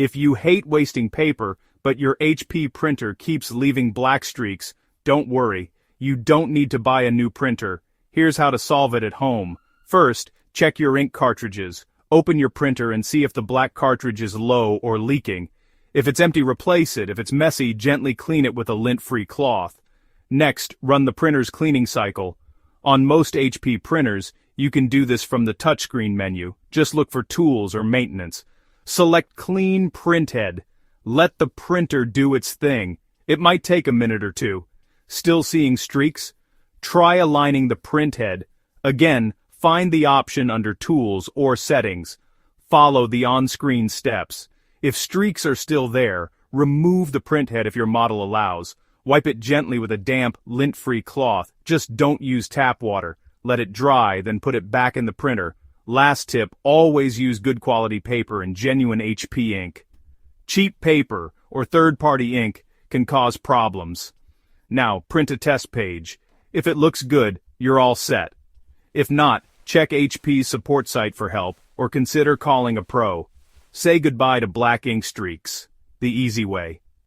If you hate wasting paper, but your HP printer keeps leaving black streaks, don't worry. You don't need to buy a new printer. Here's how to solve it at home. First, check your ink cartridges. Open your printer and see if the black cartridge is low or leaking. If it's empty, replace it. If it's messy, gently clean it with a lint-free cloth. Next, run the printer's cleaning cycle. On most HP printers, you can do this from the touchscreen menu. Just look for Tools or Maintenance. Select Clean Printhead. Let the printer do its thing. It might take a minute or two. Still seeing streaks? Try aligning the printhead. Again, find the option under Tools or Settings. Follow the on-screen steps. If streaks are still there, remove the printhead if your model allows. Wipe it gently with a damp, lint-free cloth. Just don't use tap water. Let it dry, then put it back in the printer. Last tip, always use good quality paper and genuine HP ink. Cheap paper or third-party ink can cause problems. Now, print a test page. If it looks good, you're all set. If not, check HP's support site for help or consider calling a pro. Say goodbye to black ink streaks the easy way.